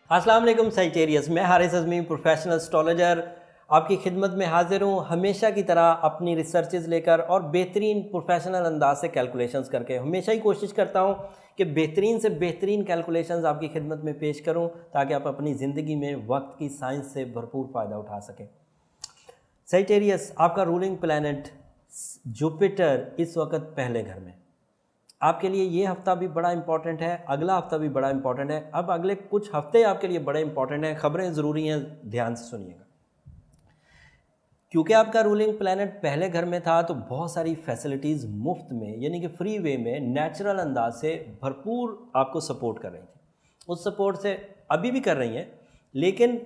अस्सलाम वालेकुम साइटेरियस, मैं हारिस अज़मी प्रोफेशनल एस्ट्रोलॉजर आपकी खिदमत में हाजिर हूँ हमेशा की तरह अपनी रिसर्चेज लेकर और बेहतरीन प्रोफेशनल अंदाज से कैलकुलेशंस करके। हमेशा ही कोशिश करता हूँ कि बेहतरीन से बेहतरीन कैलकुलेशंस आपकी खिदमत में पेश करूँ ताकि आप अपनी ज़िंदगी में वक्त की साइंस से भरपूर फ़ायदा उठा सकें। साइटेरियस, आपका रूलिंग प्लैनेट जुपिटर इस वक्त पहले घर में। आपके लिए ये हफ्ता भी बड़ा इंपॉर्टेंट है, अगला हफ्ता भी बड़ा इंपॉर्टेंट है। अब अगले कुछ हफ्ते आपके लिए बड़े इंपॉर्टेंट हैं, खबरें ज़रूरी हैं, ध्यान से सुनिएगा। क्योंकि आपका रूलिंग प्लैनेट पहले घर में था तो बहुत सारी फैसिलिटीज़ मुफ्त में यानी कि फ्री वे में नेचुरल अंदाज से भरपूर आपको सपोर्ट कर रही थी। उस सपोर्ट से अभी भी कर रही हैं, लेकिन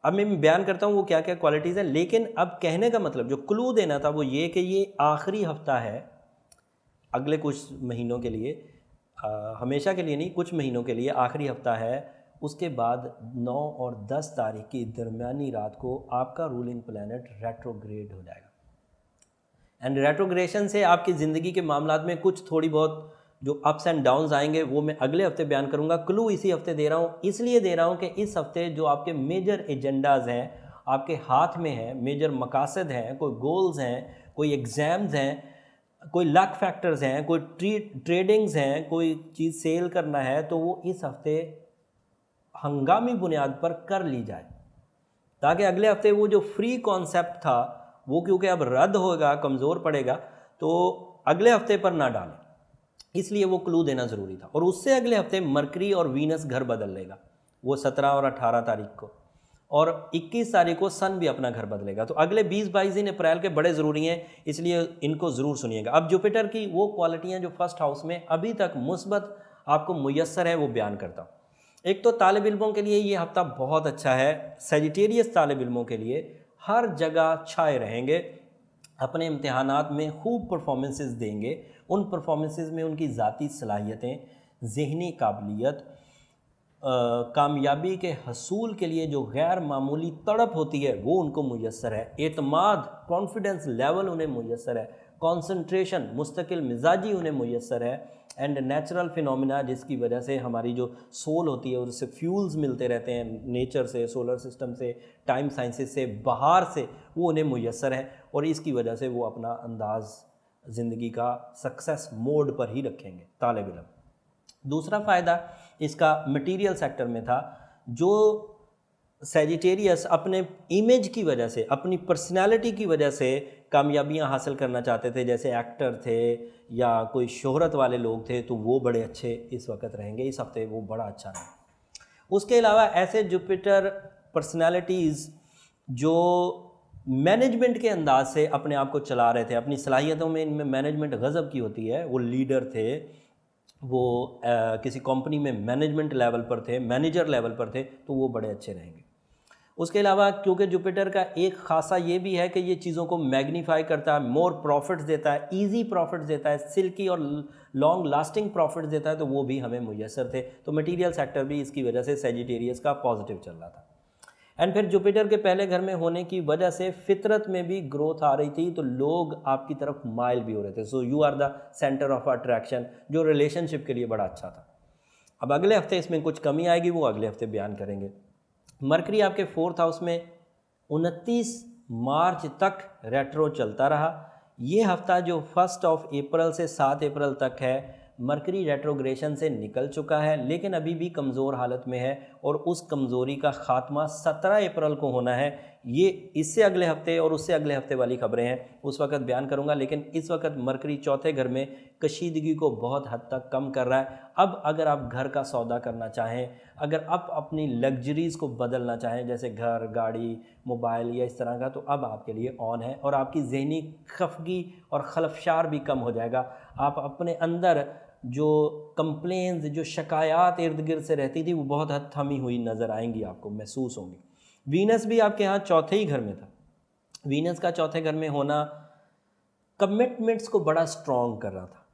अब मैं बयान करता हूँ वो क्या क्या क्वालिटीज़ हैं। लेकिन अब कहने का मतलब जो क्लू देना था वो ये कि ये आखिरी हफ्ता है अगले कुछ महीनों के लिए, हमेशा के लिए नहीं, कुछ महीनों के लिए आखिरी हफ्ता है। उसके बाद 9 और 10 तारीख की दरमियानी रात को आपका रूलिंग प्लैनेट रेट्रोग्रेड हो जाएगा। एंड रेट्रोग्रेशन से आपकी ज़िंदगी के मामलात में कुछ थोड़ी बहुत जो अप्स एंड डाउन्स आएंगे वो मैं अगले हफ्ते बयान करूंगा। क्लू इसी हफ्ते दे रहा हूँ, इसलिए दे रहा हूँ कि इस हफ्ते जो आपके मेजर एजेंडाज हैं आपके हाथ में हैं, मेजर मकासद हैं, कोई गोल्स हैं, कोई एग्ज़ाम्स हैं, कोई लक फैक्टर्स हैं, कोई ट्रेडिंग्स हैं, कोई चीज़ सेल करना है, तो वो इस हफ्ते हंगामी बुनियाद पर कर ली जाए ताकि अगले हफ्ते वो जो फ्री कॉन्सेप्ट था वो क्योंकि अब रद्द होगा, कमज़ोर पड़ेगा, तो अगले हफ्ते पर ना डालें। इसलिए वो क्लू देना ज़रूरी था। और उससे अगले हफ्ते मरकरी और वीनस घर बदल लेगा, वो 17 और 18 तारीख को, और 21 तारीख को सन भी अपना घर बदलेगा। तो अगले 20-22 दिन अप्रैल के बड़े ज़रूरी हैं, इसलिए इनको ज़रूर सुनिएगा। अब जुपिटर की वो क्वालिटियाँ जो फर्स्ट हाउस में अभी तक मुस्बत आपको मुयस्सर है वो बयान करता हूँ। एक तो तालिब इल्मों के लिए ये हफ्ता बहुत अच्छा है। सजिटेरियस तालिब इल्मों के लिए हर जगह छाए रहेंगे, अपने इम्तिहानात में खूब परफॉर्मेंसेस देंगे। उन परफॉर्मेंसेस में उनकी ज़ाती सलाहियतें, ज़हनी काबिलियत, कामयाबी के हसूल के लिए जो गैर मामूली तड़प होती है वो उनको मुयस्सर है। एतमाद, कॉन्फिडेंस लेवल उन्हें मुयस्सर है। कॉन्सनट्रेशन, मुस्तकिल मिजाजी उन्हें मुयस्सर है। एंड नेचुरल फिनोमिना जिसकी वजह से हमारी जो सोल होती है उससे फ्यूल्स मिलते रहते हैं, नेचर से, सोलर सिस्टम से, टाइम साइंसेस से, बाहर से, वो उन्हें मुयस्सर है। और इसकी वजह से वो अपना अंदाज़ ज़िंदगी का सक्सेस मोड पर ही रखेंगे तालिब इल्म। दूसरा फ़ायदा इसका मटेरियल सेक्टर में था। जो सैजिटेरियस अपने इमेज की वजह से, अपनी पर्सनालिटी की वजह से कामयाबियां हासिल करना चाहते थे, जैसे एक्टर थे या कोई शोहरत वाले लोग थे, तो वो बड़े अच्छे इस वक्त रहेंगे, इस हफ्ते वो बड़ा अच्छा रहे। उसके अलावा ऐसे जुपिटर पर्सनालिटीज़ जो मैनेजमेंट के अंदाज से अपने आप को चला रहे थे, अपनी सलाहियतों में इनमें मैनेजमेंट गज़ब की होती है, वो लीडर थे, वो किसी कंपनी में मैनेजमेंट लेवल पर थे, मैनेजर लेवल पर थे, तो वो बड़े अच्छे रहेंगे। उसके अलावा क्योंकि जुपिटर का एक खासा ये भी है कि ये चीज़ों को मैग्नीफाई करता है, मोर प्रॉफिट्स देता है, इजी प्रॉफिट्स देता है, सिल्की और लॉन्ग लास्टिंग प्रॉफिट्स देता है, तो वो भी हमें मुयस्सर थे। तो मटेरियल सेक्टर भी इसकी वजह से सैजिटेरियस का पॉजिटिव चल रहा था। एंड फिर जुपिटर के पहले घर में होने की वजह से फितरत में भी ग्रोथ आ रही थी, तो लोग आपकी तरफ माइल भी हो रहे थे। So you are the centre of attraction, जो रिलेशनशिप के लिए बड़ा अच्छा था। अब अगले हफ्ते इसमें कुछ कमी आएगी, वो अगले हफ्ते बयान करेंगे। मरकरी आपके 4th हाउस में 29 मार्च तक रेट्रो चलता रहा। ये हफ्ता जो 1 अप्रैल से 7 अप्रैल तक है, मरकरी रेट्रोग्रेशन से निकल चुका है, लेकिन अभी भी कमज़ोर हालत में है और उस कमज़ोरी का ख़ात्मा 17 अप्रैल को होना है। ये इससे अगले हफ्ते और उससे अगले हफ्ते वाली खबरें हैं, उस वक्त बयान करूंगा। लेकिन इस वक्त मरकरी 4थे घर में कशीदगी को बहुत हद तक कम कर रहा है। अब अगर आप घर का सौदा करना चाहें, अगर आप अपनी लग्जरीज़ को बदलना चाहें, जैसे घर, गाड़ी, मोबाइल या इस तरह का, तो अब आपके लिए ऑन है और आपकी ज़हनी खफगी और खलफशार भी कम हो जाएगा। आप अपने अंदर जो कंप्लेंस, जो शिकायत इर्द गिर्द से रहती थी, वो बहुत हद थमी हुई नज़र आएंगी, आपको महसूस होंगी। वीनस भी आपके यहाँ 4थे ही घर में था। वीनस का 4थे घर में होना कमिटमेंट्स को बड़ा स्ट्रॉन्ग कर रहा था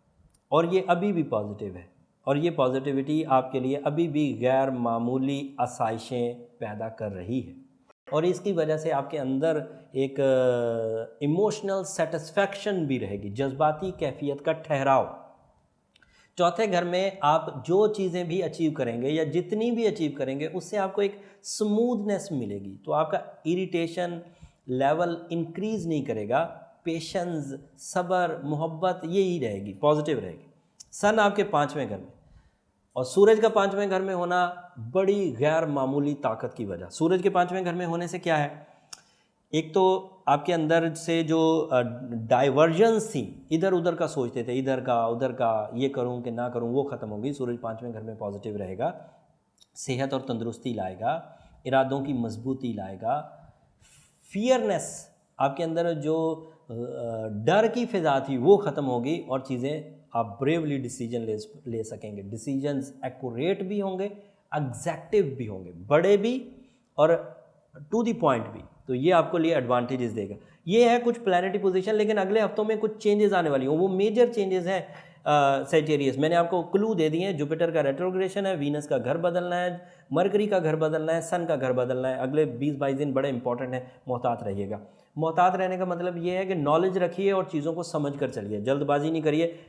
और ये अभी भी पॉजिटिव है। और ये पॉजिटिविटी आपके लिए अभी भी गैर मामूली आसाइशें पैदा कर रही है और इसकी वजह से आपके अंदर एक इमोशनल सेटिस्फैक्शन भी रहेगी, जज्बाती कैफियत का ठहराव। चौथे घर में आप जो चीज़ें भी अचीव करेंगे या जितनी भी अचीव करेंगे उससे आपको एक स्मूथनेस मिलेगी, तो आपका इरिटेशन लेवल इंक्रीज़ नहीं करेगा, पेशेंस, सब्र, मोहब्बत यही रहेगी, पॉजिटिव रहेगी। सन आपके 5वें घर में और सूरज का 5वें घर में होना बड़ी गैर मामूली ताकत की वजह। सूरज के 5वें घर में होने से क्या है, एक तो आपके अंदर से जो डाइवर्जेंस थी, इधर उधर का सोचते थे, इधर का उधर का, ये करूं कि ना करूं, वो ख़त्म होगी। सूरज 5वें घर में पॉजिटिव रहेगा, सेहत और तंदुरुस्ती लाएगा, इरादों की मजबूती लाएगा, फियरनेस, आपके अंदर जो डर की फिजा थी वो ख़त्म होगी और चीज़ें आप ब्रेवली डिसीजन ले सकेंगे। डिसीजंस एक्यूरेट भी होंगे, एग्जैक्टिव भी होंगे, बड़े भी और टू द पॉइंट भी, तो ये आपको लिए एडवांटेजेस देगा। ये है कुछ प्लैनेटरी पोजीशन, लेकिन अगले हफ्तों में कुछ चेंजेस आने वाली हैं, वो मेजर चेंजेस हैं सैजिटेरियस। मैंने आपको क्लू दे दिए हैं, जुपिटर का रेट्रोग्रेशन है, वीनस का घर बदलना है, मरकरी का घर बदलना है, सन का घर बदलना है। अगले 20-22 दिन बड़े इंपॉर्टेंट है, मोहतात रहिएगा। मोहतात रहने का मतलब ये है कि नॉलेज रखिए और चीज़ों को समझ कर चलिए, जल्दबाजी नहीं करिए।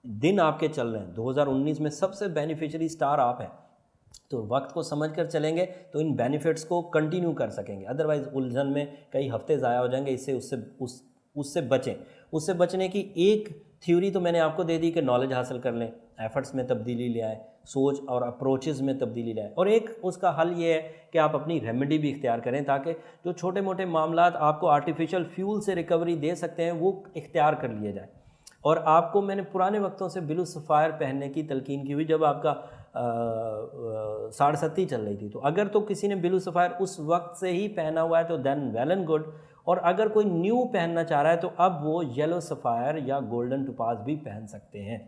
दिन आपके चल रहे हैं, 2019 में सबसे बेनिफिशियरी स्टार आप हैं, तो वक्त को समझ कर चलेंगे तो इन बेनिफिट्स को कंटिन्यू कर सकेंगे, अदरवाइज उलझन में कई हफ्ते ज़ाया हो जाएंगे। इससे उससे बचें। उससे बचने की एक थ्योरी तो मैंने आपको दे दी कि नॉलेज हासिल कर लें, एफर्ट्स में तब्दीली ले आएँ, सोच और अप्रोचेस में तब्दीली लाएँ, और एक उसका हल ये है कि आप अपनी रेमेडी भी इख्तियार करें, ताकि जो छोटे मोटे मामलात आपको आर्टिफिशियल फ्यूल से रिकवरी दे सकते हैं वो इख्तियार कर लिए जाए। और आपको मैंने पुराने वक्तों से ब्लू सफ़ायर पहनने की तलकीन की हुई, जब आपका 67 चल रही थी, तो अगर तो किसी ने ब्लू सफ़ायर उस वक्त से ही पहना हुआ है तो देन वेल एंड गुड, और अगर कोई न्यू पहनना चाह रहा है तो अब वो येलो सफ़ायर या गोल्डन टोपाज भी पहन सकते हैं।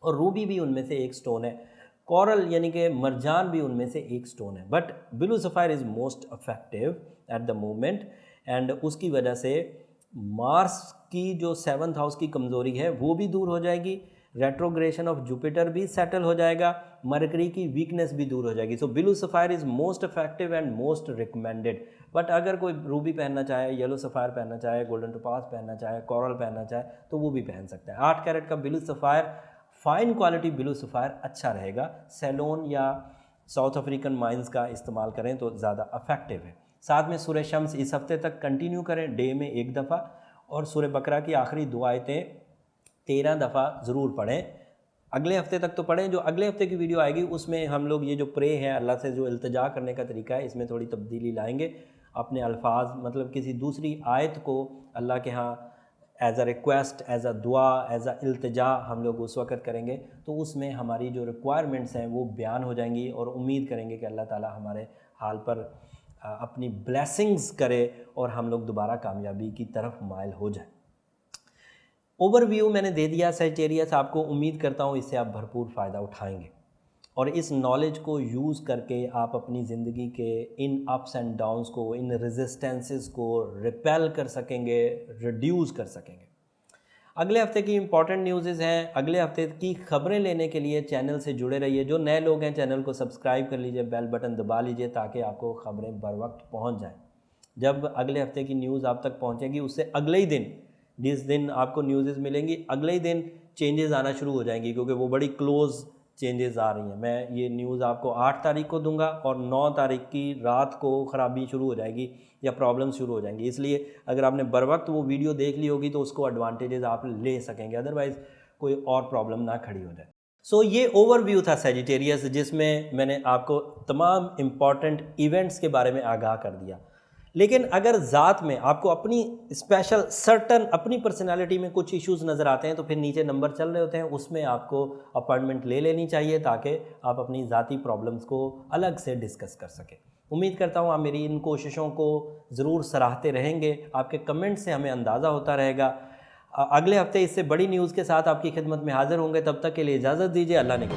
और रूबी भी उनमें से एक स्टोन है, कोरल यानी कि मरजान भी उनमें से एक स्टोन है, but blue sapphire is most effective at the moment, and उसकी वजह से मार्स की जो 7th हाउस की कमज़ोरी है वो भी दूर हो जाएगी, रेट्रोग्रेशन ऑफ जुपिटर भी सेटल हो जाएगा, मरकरी की वीकनेस भी दूर हो जाएगी। सो blue sapphire is most effective and most recommended. But अगर कोई रूबी पहनना चाहे, येलो सफ़ायर पहनना चाहे, गोल्डन टोपाज पहनना चाहे, कोरल पहनना चाहे, तो वो भी पहन सकता है। 8 कैरेट का blue sapphire, fine quality blue sapphire अच्छा रहेगा। सेलोन या साउथ अफ्रीकन माइंस का इस्तेमाल करें तो ज़्यादा इफेक्टिव है। साथ में सूरह शम्स इस हफ्ते तक कंटिन्यू करें, डे में 1 दफ़ा, और सूरह बकरा की आखिरी 2 आयतें 13 दफ़ा ज़रूर पढ़ें। अगले हफ्ते तक तो पढ़ें, जो अगले हफ्ते की वीडियो आएगी उसमें हम लोग ये जो प्रे है, अल्लाह से जो इल्तिजा करने का तरीका है, इसमें थोड़ी तब्दीली लाएंगे। अपने अल्फाज, मतलब किसी दूसरी आयत को अल्लाह के यहाँ as a request, as a दुआ, एज़ अ इल्तिजा हम लोग उस वक़्त करेंगे, तो उसमें हमारी जो रिक्वायरमेंट्स हैं वो बयान हो जाएंगी, और उम्मीद करेंगे कि अल्लाह ताला हमारे हाल पर अपनी ब्लेसिंग्स करे और हम लोग दोबारा कामयाबी की तरफ माइल हो जाए। ओवरव्यू मैंने दे दिया सैजिटेरियस, आपको उम्मीद करता हूँ इससे आप भरपूर फ़ायदा उठाएंगे, और इस नॉलेज को यूज़ करके आप अपनी ज़िंदगी के इन अप्स एंड डाउन्स को, इन रेजिस्टेंसेस को रिपेल कर सकेंगे, रिड्यूस कर सकेंगे। अगले हफ्ते की इंपॉर्टेंट न्यूज़ हैं, अगले हफ्ते की खबरें लेने के लिए चैनल से जुड़े रहिए। जो नए लोग हैं चैनल को सब्सक्राइब कर लीजिए, बेल बटन दबा लीजिए, ताकि आपको खबरें बर वक्त पहुँच जाएँ। जब अगले हफ्ते की न्यूज़ आप तक पहुँचेगी, उससे अगले ही दिन, जिस दिन आपको न्यूज़ मिलेंगी, अगले ही दिन चेंजेस आना शुरू हो जाएंगी, क्योंकि वो बड़ी क्लोज़ चेंजेस आ रही हैं। मैं ये न्यूज़ आपको 8 तारीख को दूंगा, और 9 तारीख की रात को ख़राबी शुरू हो जाएगी या प्रॉब्लम शुरू हो जाएंगी। इसलिए अगर आपने बर वक्त वो वीडियो देख ली होगी तो उसको एडवांटेजेस आप ले सकेंगे, अदरवाइज़ कोई और प्रॉब्लम ना खड़ी हो जाए। सो ये ओवरव्यू था सैजिटेरियस, जिसमें मैंने आपको तमाम इम्पॉर्टेंट इवेंट्स के बारे में आगाह कर दिया। लेकिन अगर ज़ात में आपको अपनी स्पेशल सर्टन अपनी पर्सनालिटी में कुछ इश्यूज़ नज़र आते हैं, तो फिर नीचे नंबर चल रहे होते हैं, उसमें आपको अपॉइंटमेंट ले लेनी चाहिए, ताकि आप अपनी ज़ाती प्रॉब्लम्स को अलग से डिस्कस कर सकें। उम्मीद करता हूँ आप मेरी इन कोशिशों को ज़रूर सराहते रहेंगे, आपके कमेंट से हमें अंदाज़ा होता रहेगा। अगले हफ्ते इससे बड़ी न्यूज़ के साथ आपकी खिदमत में हाज़िर होंगे, तब तक के लिए इजाज़त दीजिए। अल्लाह ने